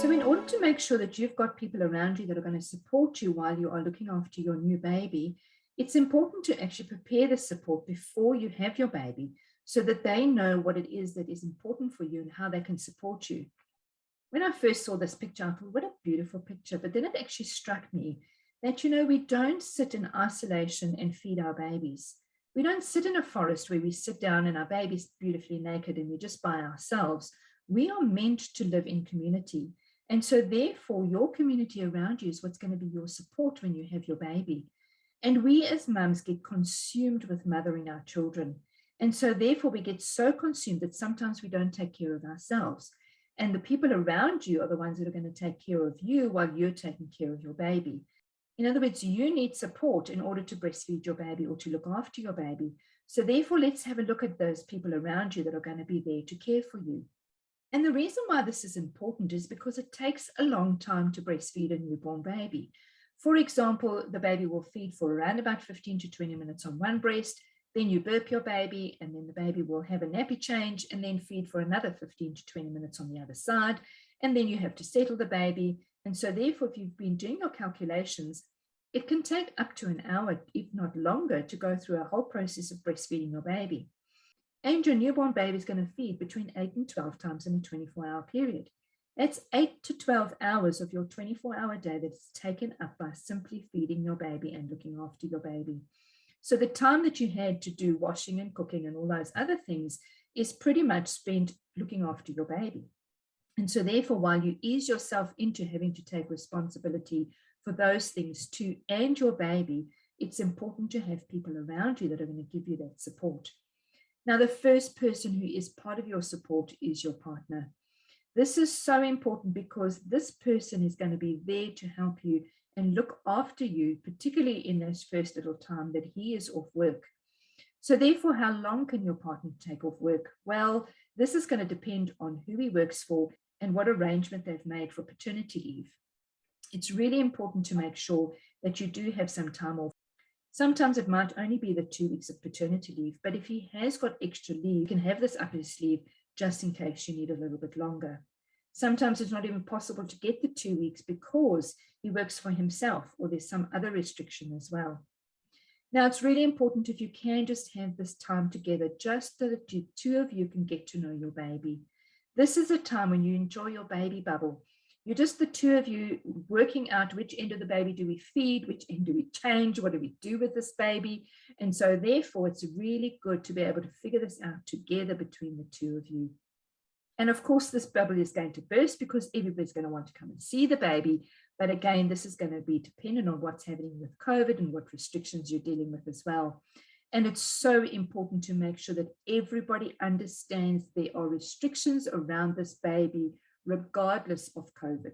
So in order to make sure that you've got people around you that are going to support you while you are looking after your new baby, it's important to actually prepare the support before you have your baby so that they know what it is that is important for you and how they can support you. When I first saw this picture, I thought, what a beautiful picture. But then it actually struck me that, we don't sit in isolation and feed our babies. We don't sit in a forest where we sit down and our baby's beautifully naked and we're just by ourselves. We are meant to live in community. And so therefore, your community around you is what's going to be your support when you have your baby. And we as mums get consumed with mothering our children. And so therefore, we get so consumed that sometimes we don't take care of ourselves. And the people around you are the ones that are going to take care of you while you're taking care of your baby. In other words, you need support in order to breastfeed your baby or to look after your baby. So therefore, let's have a look at those people around you that are going to be there to care for you. And the reason why this is important is because it takes a long time to breastfeed a newborn baby. For example, the baby will feed for around about 15 to 20 minutes on one breast, then you burp your baby, and then the baby will have a nappy change and then feed for another 15 to 20 minutes on the other side. And then you have to settle the baby. And so therefore, if you've been doing your calculations, it can take up to an hour, if not longer, to go through a whole process of breastfeeding your baby. And your newborn baby is going to feed between 8 and 12 times in a 24-hour period. That's 8 to 12 hours of your 24-hour day that's taken up by simply feeding your baby and looking after your baby. So the time that you had to do washing and cooking and all those other things is pretty much spent looking after your baby. And so therefore, while you ease yourself into having to take responsibility for those things too and your baby, it's important to have people around you that are going to give you that support. Now, the first person who is part of your support is your partner. This is so important because this person is going to be there to help you and look after you, particularly in this first little time that he is off work. So therefore, how long can your partner take off work? Well, this is going to depend on who he works for and what arrangement they've made for paternity leave. It's really important to make sure that you do have some time off. Sometimes it might only be the 2 weeks of paternity leave, but if he has got extra leave, you can have this up his sleeve just in case you need a little bit longer. Sometimes it's not even possible to get the 2 weeks because he works for himself or there's some other restriction as well. Now, it's really important if you can just have this time together, just so that you two of you can get to know your baby. This is a time when you enjoy your baby bubble. You're just the two of you working out which end of the baby do we feed, which end do we change, what do we do with this baby? And so therefore, it's really good to be able to figure this out together between the two of you. And of course, this bubble is going to burst because everybody's going to want to come and see the baby. But again, this is going to be dependent on what's happening with COVID and what restrictions you're dealing with as well. And it's so important to make sure that everybody understands there are restrictions around this baby, regardless of COVID.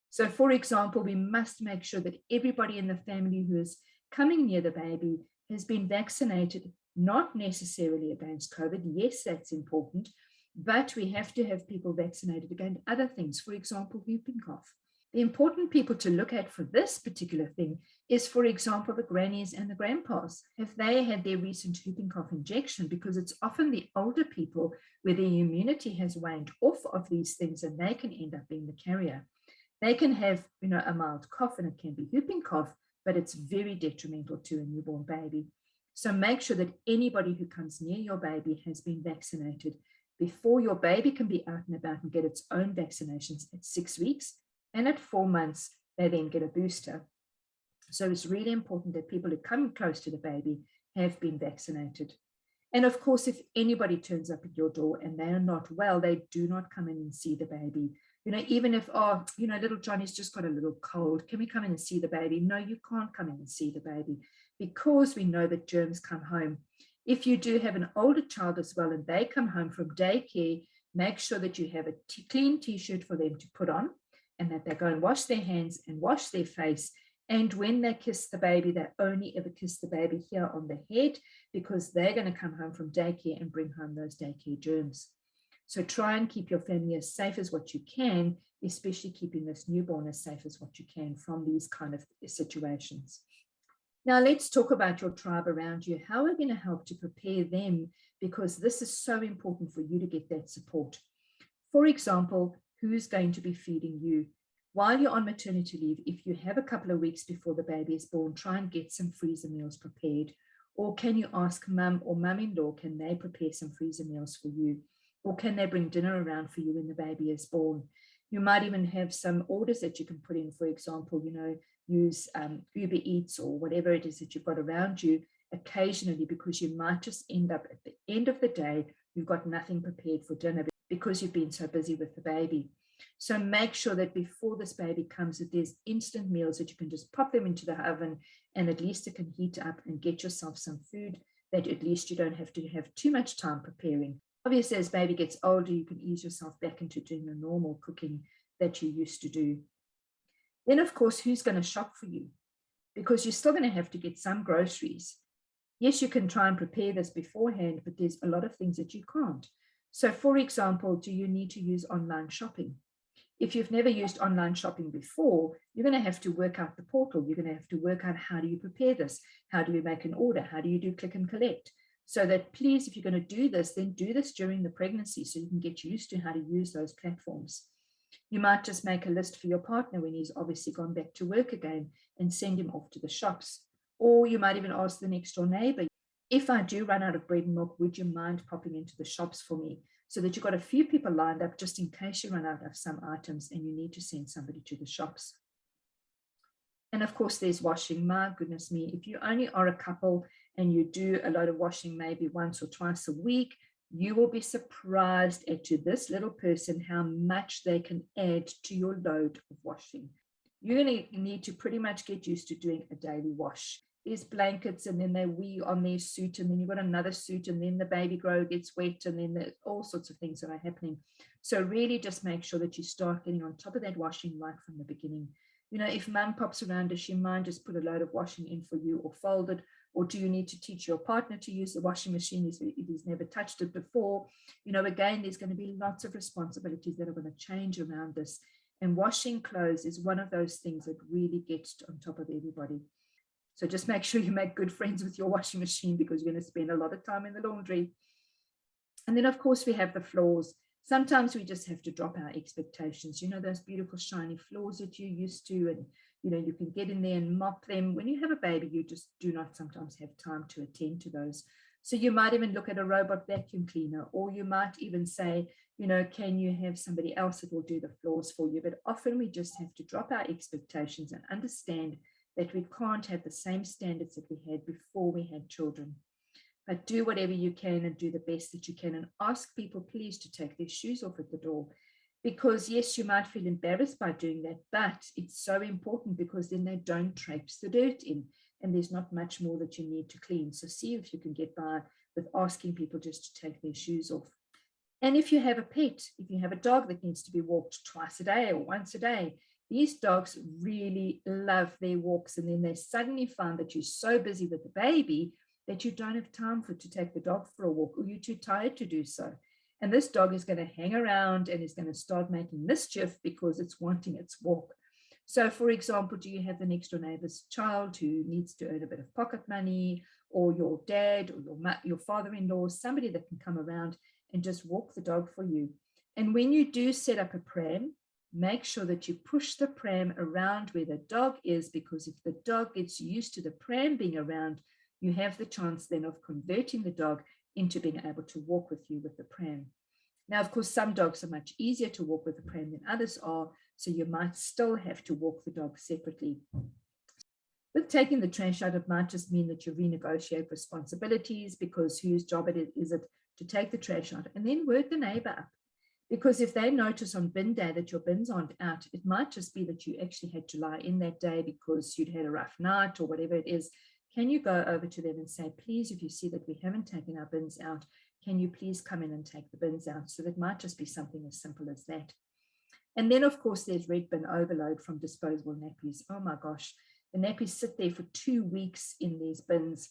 So for example, we must make sure that everybody in the family who is coming near the baby has been vaccinated, not necessarily against COVID. Yes, that's important, but we have to have people vaccinated against other things, for example, whooping cough. The important people to look at for this particular thing is, for example, the grannies and the grandpas. Have they had their recent whooping cough injection? Because it's often the older people where their immunity has waned off of these things and they can end up being the carrier. They can have, a mild cough and it can be whooping cough, but it's very detrimental to a newborn baby. So make sure that anybody who comes near your baby has been vaccinated before your baby can be out and about and get its own vaccinations at 6 weeks. And at 4 months, they then get a booster. So it's really important that people who come close to the baby have been vaccinated. And of course, if anybody turns up at your door and they are not well, they do not come in and see the baby. Even if, little Johnny's just got a little cold, can we come in and see the baby? No, you can't come in and see the baby because we know that germs come home. If you do have an older child as well and they come home from daycare, make sure that you have a clean t-shirt for them to put on and that they go and wash their hands and wash their face. And when they kiss the baby, they only ever kiss the baby here on the head because they're going to come home from daycare and bring home those daycare germs. So try and keep your family as safe as what you can, especially keeping this newborn as safe as what you can from these kind of situations. Now let's talk about your tribe around you. How are we going to help to prepare them? Because this is so important for you to get that support. For example, who's going to be feeding you. While you're on maternity leave, if you have a couple of weeks before the baby is born, try and get some freezer meals prepared. Or can you ask mum or mum-in-law, can they prepare some freezer meals for you? Or can they bring dinner around for you when the baby is born? You might even have some orders that you can put in, for example, use Uber Eats or whatever it is that you've got around you occasionally, because you might just end up at the end of the day, you've got nothing prepared for dinner because you've been so busy with the baby. So make sure that before this baby comes, that there's instant meals that you can just pop them into the oven, and at least it can heat up, and get yourself some food that at least you don't have to have too much time preparing. Obviously, as baby gets older, you can ease yourself back into doing the normal cooking that you used to do. Then, of course, who's going to shop for you? Because you're still going to have to get some groceries. Yes, you can try and prepare this beforehand, but there's a lot of things that you can't. So, for example, do you need to use online shopping? If you've never used online shopping before, you're going to have to work out the portal. You're going to have to work out, how do you prepare this? How do you make an order? How do you do click and collect? So that, please, if you're going to do this, then do this during the pregnancy so you can get used to how to use those platforms. You might just make a list for your partner when he's obviously gone back to work again and send him off to the shops. Or you might even ask the next door neighbor, if I do run out of bread and milk, would you mind popping into the shops for me? So that you've got a few people lined up just in case you run out of some items and you need to send somebody to the shops. And of course, there's washing. My goodness me, if you only are a couple and you do a lot of washing maybe once or twice a week, you will be surprised at, to this little person, how much they can add to your load of washing. You're going to need to pretty much get used to doing a daily wash. There's blankets, and then they wee on their suit, and then you've got another suit, and then the baby grow gets wet, and then there's all sorts of things that are happening. So really just make sure that you start getting on top of that washing right from the beginning. If mum pops around, does she mind just put a load of washing in for you, or fold it? Or do you need to teach your partner to use the washing machine if he's never touched it before? Again, there's going to be lots of responsibilities that are going to change around this. And washing clothes is one of those things that really gets on top of everybody. So just make sure you make good friends with your washing machine, because you're going to spend a lot of time in the laundry. And then, of course, we have the floors. Sometimes we just have to drop our expectations. Those beautiful shiny floors that you're used to, and you can get in there and mop them. When you have a baby, you just do not sometimes have time to attend to those. So you might even look at a robot vacuum cleaner, or you might even say, can you have somebody else that will do the floors for you? But often we just have to drop our expectations and understand that we can't have the same standards that we had before we had children. But do whatever you can and do the best that you can, and ask people, please, to take their shoes off at the door. Because yes, you might feel embarrassed by doing that, but it's so important, because then they don't traipse the dirt in, and there's not much more that you need to clean. So see if you can get by with asking people just to take their shoes off. And if you have a pet, if you have a dog that needs to be walked twice a day or once a day, these dogs really love their walks, and then they suddenly find that you're so busy with the baby that you don't have time to take the dog for a walk, or you're too tired to do so. And this dog is going to hang around and is going to start making mischief because it's wanting its walk. So, for example, do you have the next door neighbor's child who needs to earn a bit of pocket money, or your dad or your father-in-law, somebody that can come around and just walk the dog for you? And when you do set up a pram, make sure that you push the pram around where the dog is, because if the dog gets used to the pram being around, you have the chance then of converting the dog into being able to walk with you with the pram. Now, of course, some dogs are much easier to walk with the pram than others are, so you might still have to walk the dog separately. With taking the trash out, it might just mean that you renegotiate responsibilities, because whose job is it to take the trash out, and then word the neighbor up. Because if they notice on bin day that your bins aren't out, it might just be that you actually had to lie in that day because you'd had a rough night or whatever it is. Can you go over to them and say, please, if you see that we haven't taken our bins out, can you please come in and take the bins out? So that might just be something as simple as that. And then, of course, there's red bin overload from disposable nappies. Oh my gosh, the nappies sit there for 2 weeks in these bins.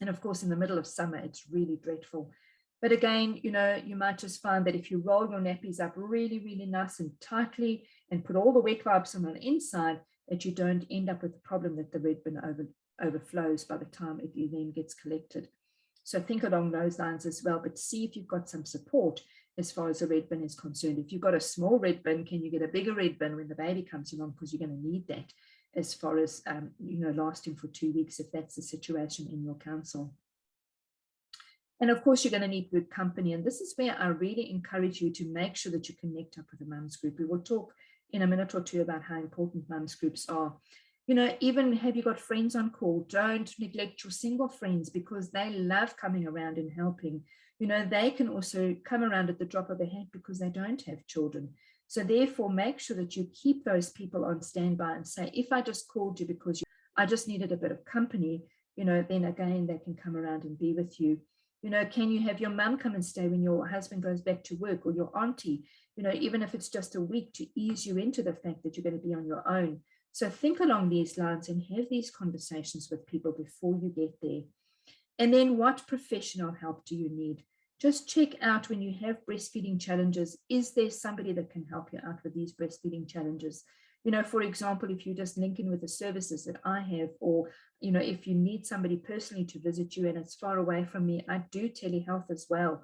And of course, in the middle of summer, it's really dreadful. But again, you might just find that if you roll your nappies up really, really nice and tightly and put all the wet wipes on the inside, that you don't end up with the problem that the red bin overflows by the time it then gets collected. So think along those lines as well, but see if you've got some support. as far as a red bin is concerned. If you've got a small red bin, can you get a bigger red bin when the baby comes along? Because you're going to need that as far as, lasting for 2 weeks, if that's the situation in your council. And of course, you're going to need good company. And this is where I really encourage you to make sure that you connect up with a mums group. We will talk in a minute or two about how important mums groups are. Even have you got friends on call? Don't neglect your single friends, because they love coming around and helping. They can also come around at the drop of a hat because they don't have children. So therefore, make sure that you keep those people on standby and say, if I just called you because I just needed a bit of company, then again, they can come around and be with you. Can you have your mum come and stay when your husband goes back to work, or your auntie, even if it's just a week, to ease you into the fact that you're going to be on your own. So think along these lines and have these conversations with people before you get there. And then, what professional help do you need? Just check out when you have breastfeeding challenges, is there somebody that can help you out with these breastfeeding challenges? For example, if you just link in with the services that I have, or, if you need somebody personally to visit you and it's far away from me, I do telehealth as well.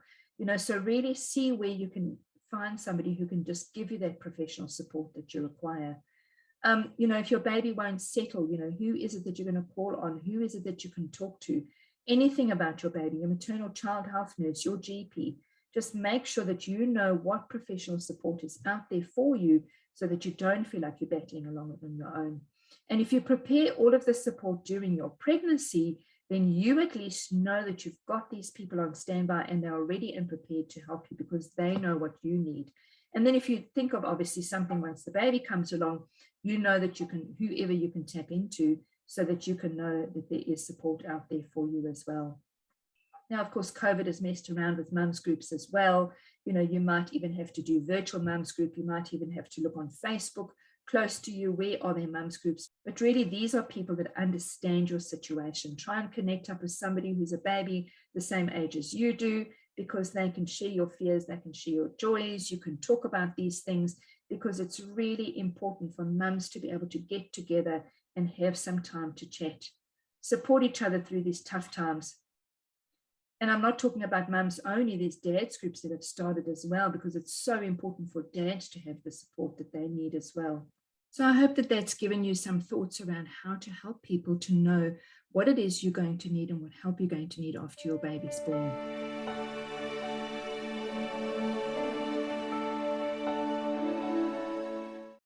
So really see where you can find somebody who can just give you that professional support that you require. If your baby won't settle, who is it that you're going to call on? Who is it that you can talk to? Anything about your baby, your maternal child health nurse, your GP, just make sure that you know what professional support is out there for you, so that you don't feel like you're battling along on your own. And if you prepare all of the support during your pregnancy, then you at least know that you've got these people on standby and they're ready and prepared to help you, because they know what you need. And then if you think of obviously something once the baby comes along, you know that you can, whoever you can tap into, so that you can know that there is support out there for you as well. Now, of course, COVID has messed around with mums groups as well. You might even have to do virtual mums group. You might even have to look on Facebook close to you. Where are there mums groups? But really, these are people that understand your situation. Try and connect up with somebody who's a baby the same age as you do, because they can share your fears, they can share your joys. You can talk about these things, because it's really important for mums to be able to get together and have some time to chat, support each other through these tough times. And I'm not talking about mums only, there's dads groups that have started as well, because it's so important for dads to have the support that they need as well. So I hope that that's given you some thoughts around how to help people to know what it is you're going to need and what help you're going to need after your baby's born.